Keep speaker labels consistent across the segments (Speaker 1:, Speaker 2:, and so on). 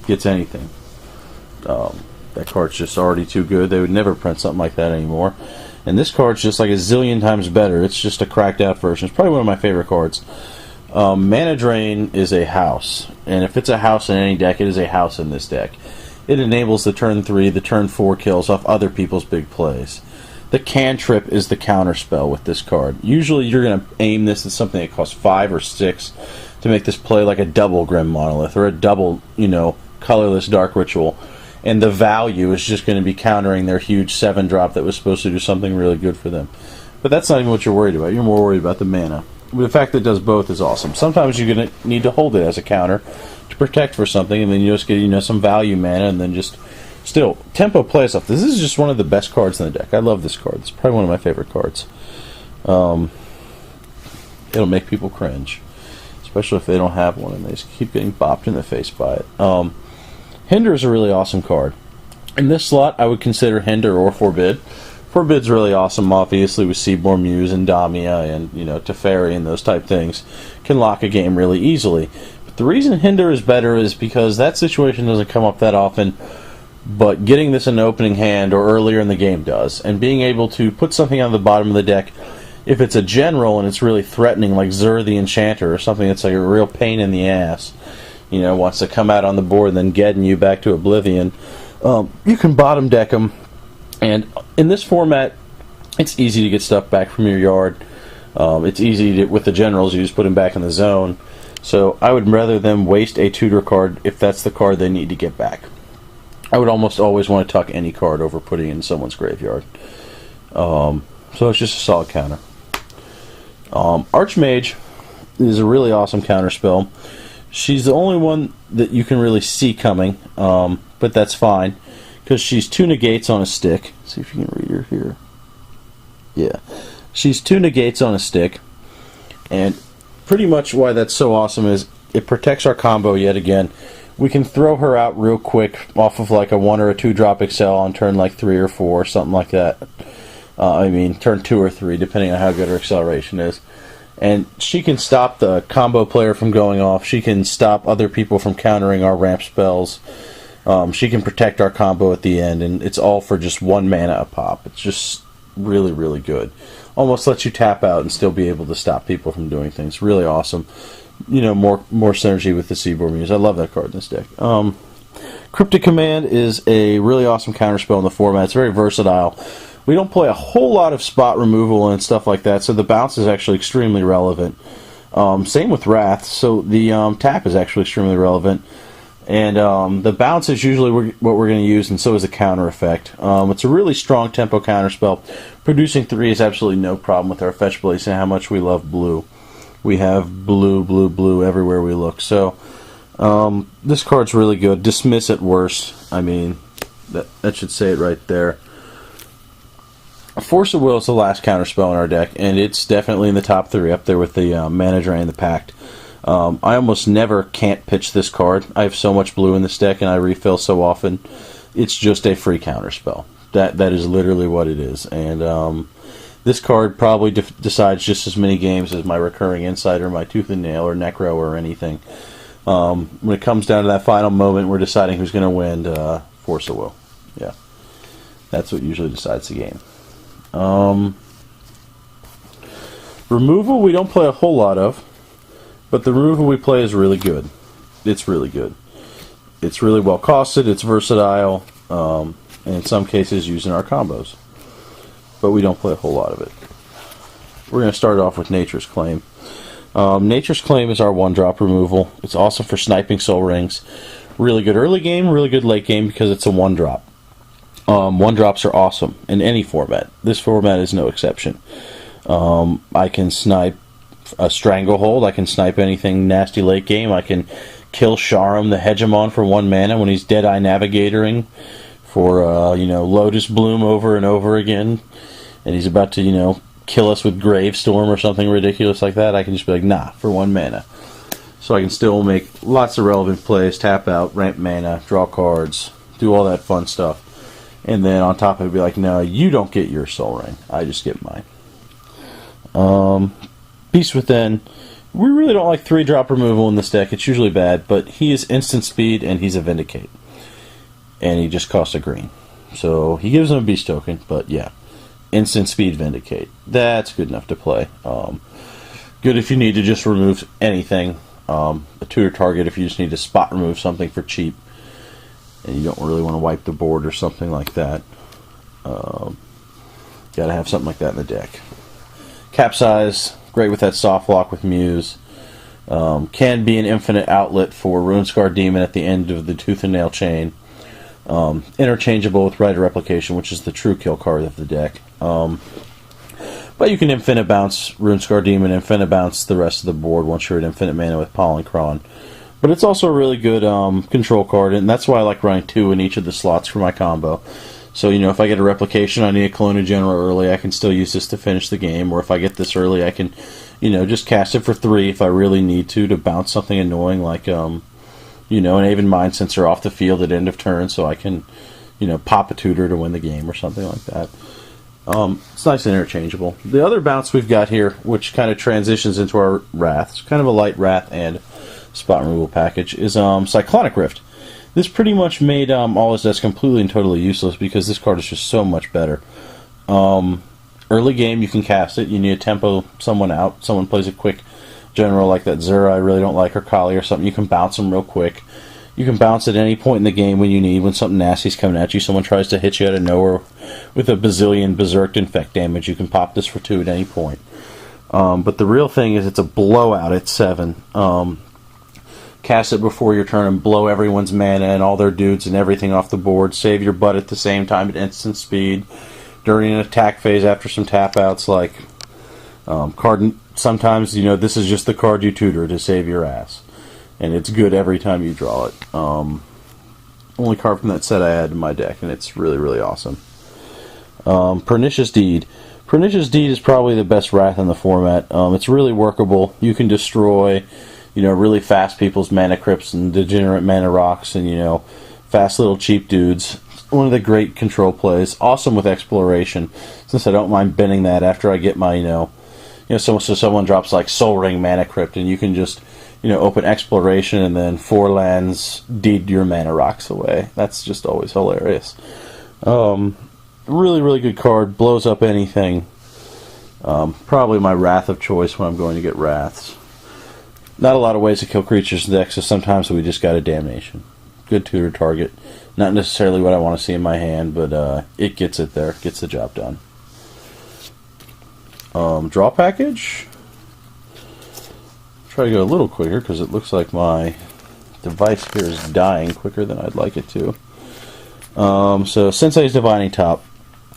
Speaker 1: gets anything. That card's just already too good. They would never print something like that anymore. And this card's just like a zillion times better. It's just a cracked out version. It's probably one of my favorite cards. Mana Drain is a house. And if it's a house in any deck, it is a house in this deck. It enables the turn 3, the turn 4 kills off other people's big plays. The Cantrip is the counter spell with this card. Usually you're going to aim this at something that costs 5 or 6 to make this play like a double Grim Monolith or a double, colorless Dark Ritual. And the value is just going to be countering their huge 7-drop that was supposed to do something really good for them. But that's not even what you're worried about. You're more worried about the mana. The fact that it does both is awesome. Sometimes you're going to need to hold it as a counter to protect for something, and then you just get some value mana, and then just still tempo play stuff. This is just one of the best cards in the deck. I love this card. It's probably one of my favorite cards. It'll make people cringe, especially if they don't have one and they just keep getting bopped in the face by it. Hinder is a really awesome card. In this slot, I would consider Hinder or Forbid. Forbid's really awesome, obviously, with Seaborn Muse and Damia and, Teferi and those type things. Can lock a game really easily. But the reason Hinder is better is because that situation doesn't come up that often, but getting this in the opening hand or earlier in the game does. And being able to put something on the bottom of the deck, if it's a general and it's really threatening, like Zur the Enchanter, or something that's like a real pain in the ass, wants to come out on the board and then getting you back to oblivion, you can bottom deck them. And in this format, it's easy to get stuff back from your yard. It's easy to, with the generals, you just put them back in the zone. So I would rather them waste a tutor card if that's the card they need to get back. I would almost always want to tuck any card over putting it in someone's graveyard. So it's just a solid counter. Archmage is a really awesome counter spell. She's the only one that you can really see coming, but that's fine, because she's 2 negates on a stick. Let's see if you can read her here. Yeah. She's 2 negates on a stick, and pretty much why that's so awesome is it protects our combo yet again. We can throw her out real quick off of like a 1 or a 2-drop Excel on turn like 3 or 4, something like that. Turn 2 or 3, depending on how good her acceleration is. And she can stop the combo player from going off. She can stop other people from countering our ramp spells. She can protect our combo at the end, and it's all for just 1 mana a pop. It's just really, really good. Almost lets you tap out and still be able to stop people from doing things. Really awesome. More synergy with the Seaborn Muse. I love that card in this deck. Cryptic Command is a really awesome counterspell in the format. It's very versatile. We don't play a whole lot of spot removal and stuff like that, so the bounce is actually extremely relevant. Same with Wrath, so the tap is actually extremely relevant. And the bounce is usually what we're going to use, and so is the counter effect. It's a really strong tempo counter spell. Producing 3 is absolutely no problem with our fetch blaze and how much we love blue. We have blue, blue, blue everywhere we look. So this card's really good. Dismiss at worst. I mean, that should say it right there. Force of Will is the last counter spell in our deck, and it's definitely in the top 3, up there with the Mana Drain and the Pact. I almost never can't pitch this card. I have so much blue in this deck, and I refill so often. It's just a free counter spell. That is literally what it is. And this card probably decides just as many games as my Recurring Insight or my Tooth and Nail or Necro or anything. When it comes down to that final moment, we're deciding who's going to win. Force of Will. Yeah, that's what usually decides the game. Removal we don't play a whole lot of, but the removal we play is really good. It's really good. It's really well costed, it's versatile, and in some cases used in our combos. But we don't play a whole lot of it. We're going to start off with Nature's Claim. Nature's Claim is our 1-drop removal. It's awesome for sniping Soul Rings. Really good early game, really good late game because it's a 1-drop. 1-drops are awesome in any format. This format is no exception. I can snipe a Stranglehold. I can snipe anything nasty late game. I can kill Sharam the Hegemon for 1 mana when he's Deadeye Navigatoring for Lotus Bloom over and over again, and he's about to kill us with Gravestorm or something ridiculous like that. I can just be like, nah, for 1 mana. So I can still make lots of relevant plays, tap out, ramp mana, draw cards, do all that fun stuff. And then on top of it, be like, no, you don't get your Soul Ring. I just get mine. Beast Within We really don't like 3-drop removal in this deck. It's usually bad, but he is instant speed and he's a Vindicate. And he just costs a green. So he gives him a beast token, but yeah. Instant speed Vindicate. That's good enough to play. Good if you need to just remove anything. A tutor target if you just need to spot remove something for cheap. And you don't really want to wipe the board or something like that. Gotta have something like that in the deck. Capsize, great with that soft lock with Muse. Can be an infinite outlet for Runescar Demon at the end of the Tooth and Nail chain. Interchangeable with Rite of Replication, which is the true kill card of the deck. But you can infinite bounce Runescar Demon, infinite bounce the rest of the board once you're at infinite mana with Pollencron. But it's also a really good control card, and that's why I like running 2 in each of the slots for my combo. So, you know, if I get a replication, I need a Colonial General early, I can still use this to finish the game. Or if I get this early, I can, you know, just cast it for 3 if I really need to bounce something annoying like, you know, an Aven Mind Sensor off the field at end of turn so I can, you know, pop a tutor to win the game or something like that. It's nice and interchangeable. The other bounce we've got here, which kind of transitions into our Wrath, it's kind of a light Wrath and spot removal package, is Cyclonic Rift. This pretty much made all his decks completely and totally useless because this card is just so much better. Early game, you can cast it. You need to tempo someone out. Someone plays a quick general like that Zera I really don't like, or Kali or something. You can bounce them real quick. You can bounce at any point in the game when you need, when something nasty's coming at you. Someone tries to hit you out of nowhere with a bazillion Berserk Infect damage. You can pop this for 2 at any point. But the real thing is it's a blowout at 7. Cast it before your turn and blow everyone's mana and all their dudes and everything off the board. Save your butt at the same time at instant speed. During an attack phase after some tap outs, like card. Sometimes, you know, this is just the card you tutor to save your ass. And it's good every time you draw it. Only card from that set I had in my deck, and it's really, really awesome. Pernicious Deed. Pernicious Deed is probably the best Wrath in the format. It's really workable. You can destroy, you know, really fast people's mana crypts and degenerate mana rocks and, you know, fast little cheap dudes. One of the great control plays. Awesome with exploration, since I don't mind bending that after I get my, so someone drops like Soul Ring Mana Crypt, and you can just, you know, open exploration and then 4 lands deed your mana rocks away. That's just always hilarious. Really, really good card. Blows up anything. Probably my Wrath of choice when I'm going to get Wraths. Not a lot of ways to kill creatures in the deck, so sometimes we just got a Damnation. Good tutor target. Not necessarily what I want to see in my hand, but it gets it there. Gets the job done. Draw package. Try to go a little quicker because it looks like my device here is dying quicker than I'd like it to. So Sensei's Divining Top.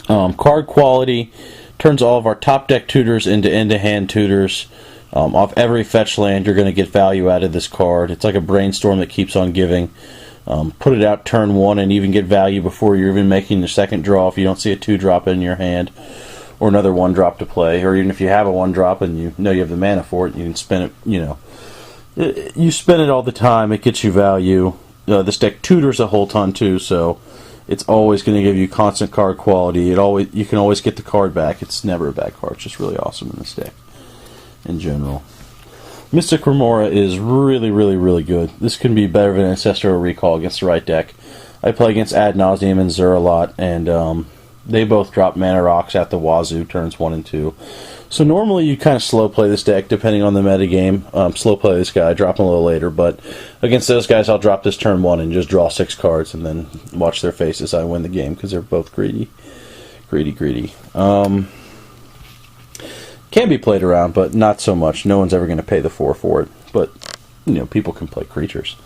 Speaker 1: Card quality turns all of our top deck tutors into end-to-hand tutors. Off every fetch land, you're going to get value out of this card. It's like a brainstorm that keeps on giving. Put it out turn 1 and even get value before you're even making the second draw if you don't see a 2-drop in your hand. Or another 1-drop to play. Or even if you have a 1-drop and you know you have the mana for it, you can spend it, you know. You spend it all the time, it gets you value. This deck tutors a whole ton too, so it's always going to give you constant card quality. You can always get the card back. It's never a bad card. It's just really awesome in this deck in general. Mystic Remora is really, really, really good. This can be better than Ancestral Recall against the right deck. I play against Ad Nauseam and Zur a lot, and they both drop mana rocks at the wazoo turns 1 and 2. So normally you kind of slow play this deck depending on the metagame. Slow play this guy, drop him a little later, but against those guys I'll drop this turn 1 and just draw 6 cards and then watch their faces. I win the game because they're both greedy. Greedy. Can be played around, but not so much. No one's ever going to pay the 4 for it, but you know, people can play creatures.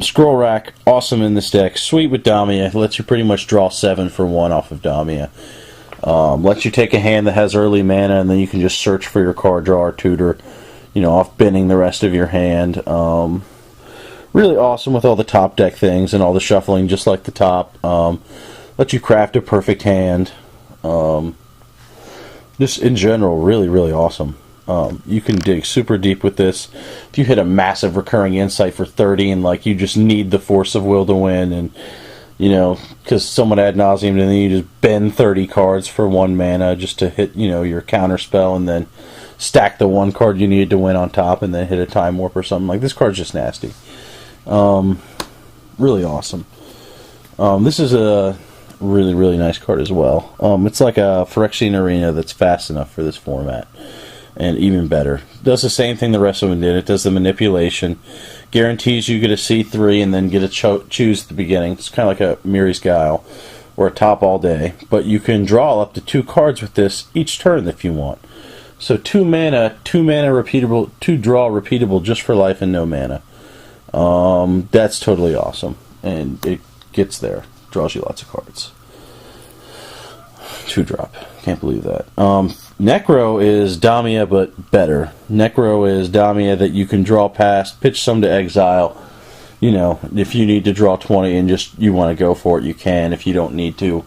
Speaker 1: Scroll Rack, awesome in this deck. Sweet with Damia. Lets you pretty much draw 7 for 1 off of Damia. Lets you take a hand that has early mana, and then you can just search for your card draw or tutor, you know, off binning the rest of your hand. Really awesome with all the top deck things and all the shuffling, just like the top. Lets you craft a perfect hand. Just in general, really, really awesome. You can dig super deep with this. If you hit a massive recurring insight for 30 and like you just need the force of will to win, and you know, because someone ad nauseam, and then you just bend 30 cards for 1 mana just to hit, you know, your counter spell and then stack the one card you needed to win on top and then hit a Time Warp or something. Like, this card's just nasty. Really awesome. This is a really, really nice card as well. It's like a Phyrexian Arena that's fast enough for this format. And even better. Does the same thing the rest of them did. It does the manipulation. Guarantees you get a C3 and then get a choose at the beginning. It's kind of like a Miri's Guile or a top all day. But you can draw up to 2 cards with this each turn if you want. So 2 mana repeatable, 2 draw repeatable just for life and no mana. That's totally awesome. And it gets there. Draws you lots of cards. 2-drop. Can't believe that. Necro is Damia, but better. Necro is Damia that you can draw past, pitch some to exile. You know, if you need to draw 20 and just you want to go for it, you can. If you don't need to,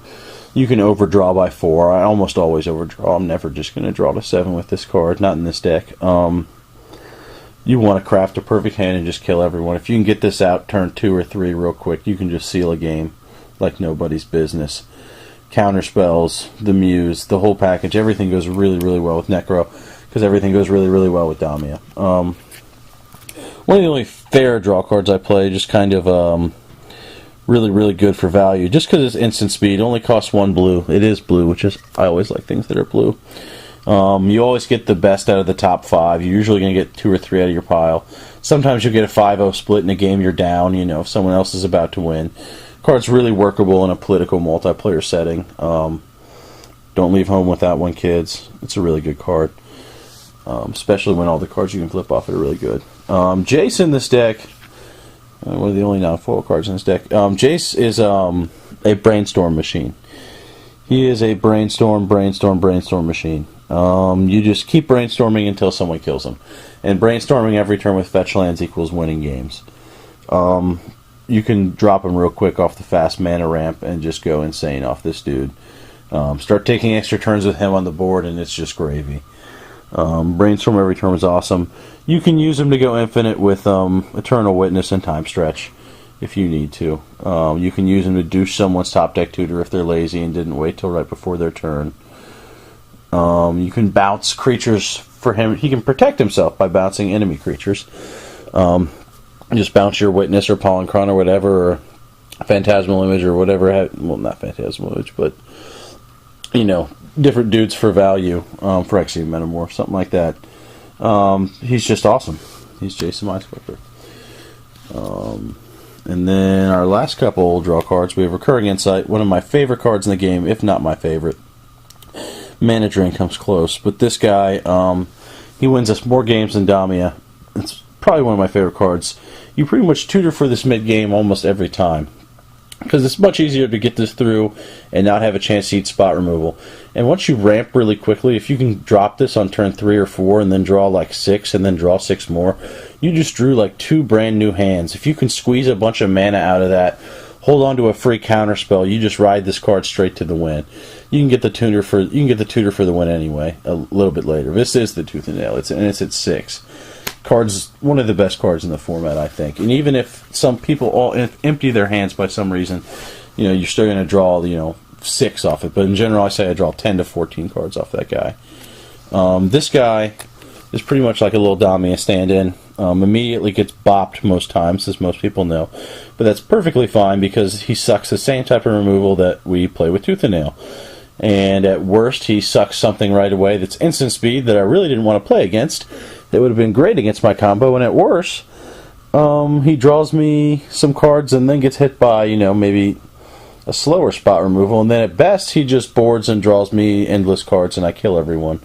Speaker 1: you can overdraw by 4. I almost always overdraw. I'm never just going to draw to 7 with this card. Not in this deck. You want to craft a perfect hand and just kill everyone. If you can get this out turn 2 or 3 real quick, you can just seal a game like nobody's business. Counter spells, the Muse, the whole package, everything goes really, really well with Necro, because everything goes really, really well with Damia. One of the only fair draw cards I play, just kind of really, really good for value, just because it's instant speed. It only costs 1 blue. It is blue, which is, I always like things that are blue. You always get the best out of the top 5. You're usually going to get 2 or 3 out of your pile. Sometimes you'll get a 5-0 split in a game you're down, you know, if someone else is about to win. Card's really workable in a political multiplayer setting. Don't leave home with that one, kids. It's a really good card. Especially when all the cards you can flip off it are really good. Jace in this deck, one of the only non-foil cards in this deck. Jace is a brainstorm machine. He is a brainstorm machine. You just keep brainstorming until someone kills him. And brainstorming every turn with fetch lands equals winning games. You can drop him real quick off the fast mana ramp and just go insane off this dude. Start taking extra turns with him on the board and it's just gravy. Brainstorm every turn is awesome. You can use him to go infinite with Eternal Witness and Time Stretch if you need to. You can use him to douche someone's top deck tutor if they're lazy and didn't wait till right before their turn. You can bounce creatures for him. He can protect himself by bouncing enemy creatures. Just bounce your Witness or Pollencron or whatever, or Phantasmal Image or whatever. Well, not Phantasmal Image, but, you know, different dudes for value. Phyrexian Metamorph, something like that. He's just awesome. He's Jason Minesweeper. And then our last couple draw cards, we have Recurring Insight, one of my favorite cards in the game, if not my favorite. Mana Drain comes close, but this guy, he wins us more games than Damia. It's probably one of my favorite cards. You pretty much tutor for this mid-game almost every time, because it's much easier to get this through and not have a chance to eat spot removal. And once you ramp really quickly, if you can drop this on turn 3 or 4 and then draw like 6 and then draw 6 more, you just drew like 2 brand new hands. If you can squeeze a bunch of mana out of that, hold on to a free counter spell, you just ride this card straight to the win. You can get the tutor for the win anyway a little bit later. This is the Tooth and Nail, it's at 6. Card's one of the best cards in the format, I think. And even if some people all empty their hands by some reason, you know, you're still going to draw, you know, 6 off it. But in general, I say I draw 10 to 14 cards off that guy. This guy is pretty much like a little Damia stand-in. Immediately gets bopped most times, as most people know. But that's perfectly fine because he sucks the same type of removal that we play with Tooth and Nail. And at worst, he sucks something right away that's instant speed that I really didn't want to play against. That would have been great against my combo. And at worst, he draws me some cards and then gets hit by, you know, maybe a slower spot removal. And then at best, he just boards and draws me endless cards and I kill everyone.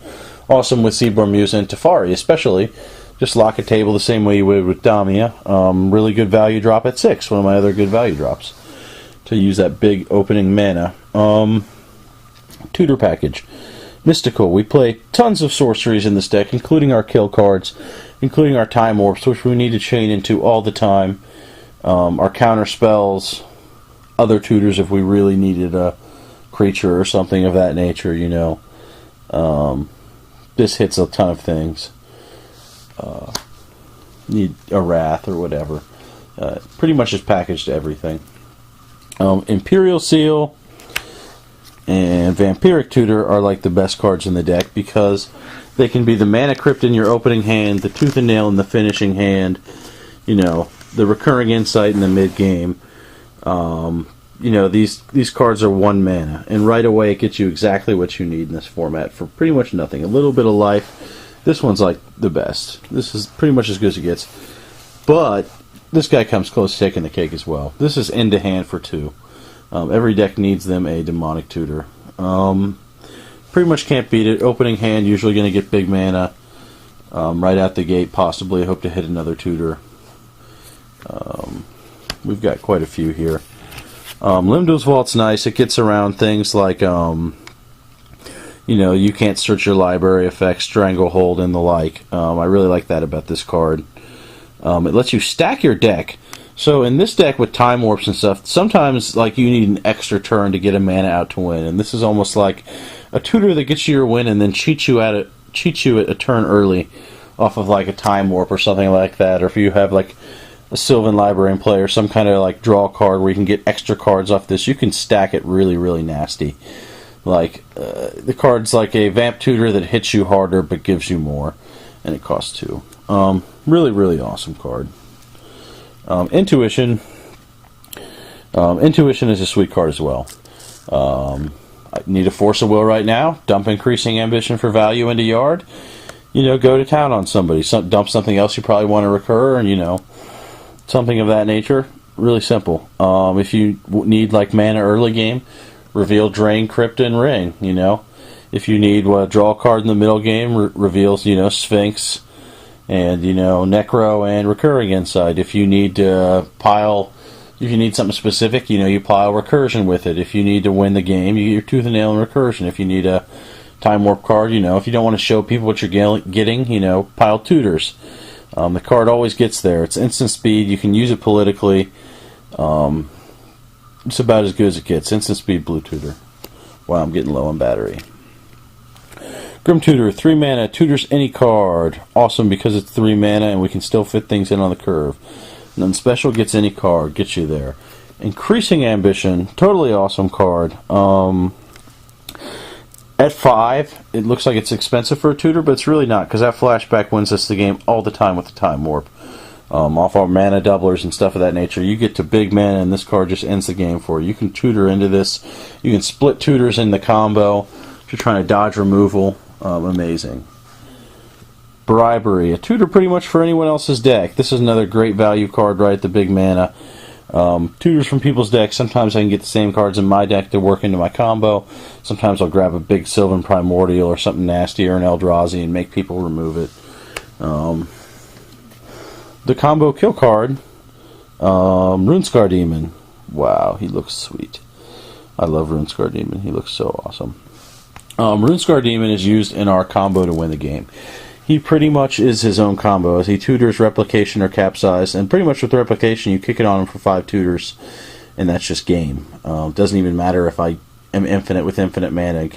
Speaker 1: Awesome with Seaborn Muse and Teferi, especially. Just lock a table the same way you would with Damia. Really good value drop at 6. One of my other good value drops. To use that big opening mana. Tutor package. Mystical. We play tons of sorceries in this deck, including our kill cards, including our Time Warps, which we need to chain into all the time. Our counter spells, other tutors if we really needed a creature or something of that nature, you know. This hits a ton of things. Need a Wrath or whatever. Pretty much is packaged to everything. Imperial Seal and Vampiric Tutor are like the best cards in the deck because they can be the Mana Crypt in your opening hand, the Tooth and Nail in the finishing hand, you know, the Recurring Insight in the mid-game. You know, these cards are 1 mana, and right away it gets you exactly what you need in this format for pretty much nothing. A little bit of life. This one's like the best. This is pretty much as good as it gets. But this guy comes close to taking the cake as well. This is end to hand for 2. Every deck needs them a Demonic Tutor. Pretty much can't beat it. Opening hand, usually going to get big mana right out the gate. Possibly hope to hit another Tutor. We've got quite a few here. Limdol's Vault's nice. It gets around things like, you know, you can't search your library effects, Stranglehold, and the like. I really like that about this card. It lets you stack your deck. So in this deck with Time Warps and stuff, sometimes like you need an extra turn to get a mana out to win, and this is almost like a tutor that gets you your win and then cheats you at a turn early off of like a Time Warp or something like that. Or if you have like a Sylvan Library in play or some kind of like draw card where you can get extra cards off this, you can stack it really, really nasty. Like the card's like a Vamp Tutor that hits you harder but gives you more, and it costs 2. Really, really awesome card. Intuition. Intuition is a sweet card as well. I need a Force of Will right now. Dump Increasing Ambition for value into yard. You know, go to town on somebody. Dump something else you probably want to recur, and you know, something of that nature. Really simple. If you need like mana early game, reveal Drain, Crypt, and Ring. You know, if you need draw a card in the middle game, reveals, you know, Sphinx, and you know, Necro and Recurring Insight. If you need to pile, if you need something specific, you know, you pile Recursion with it. If you need to win the game, you get your Tooth and Nail and Recursion. If you need a Time Warp card, you know, if you don't want to show people what you're getting, you know, pile Tutors. The card always gets there. It's instant speed. You can use it politically. It's about as good as it gets. Instant speed blue Tutor. Wow, I'm getting low on battery. Grim Tutor, 3 mana, tutors any card. Awesome because it's 3 mana and we can still fit things in on the curve. And then special gets any card, gets you there. Increasing Ambition, totally awesome card. At 5, it looks like it's expensive for a tutor, but it's really not, because that flashback wins us the game all the time with the Time Warp. Off our mana doublers and stuff of that nature, you get to big mana and this card just ends the game for you. You can tutor into this. You can split tutors in the combo if you're trying to dodge removal. Amazing. Bribery, a tutor pretty much for anyone else's deck. This is another great value card right at the big mana. Tutors from people's decks. Sometimes I can get the same cards in my deck to work into my combo. Sometimes I'll grab a big Sylvan Primordial or something nasty or an Eldrazi and make people remove it. The combo kill card, Runescar Demon. Wow, he looks sweet. I love Runescar Demon. He looks so awesome. Runescar Demon is used in our combo to win the game. He pretty much is his own combo, as he tutors Replication or Capsize, and pretty much with Replication you kick it on him for 5 tutors, and that's just game. Doesn't even matter if I am infinite with infinite mana.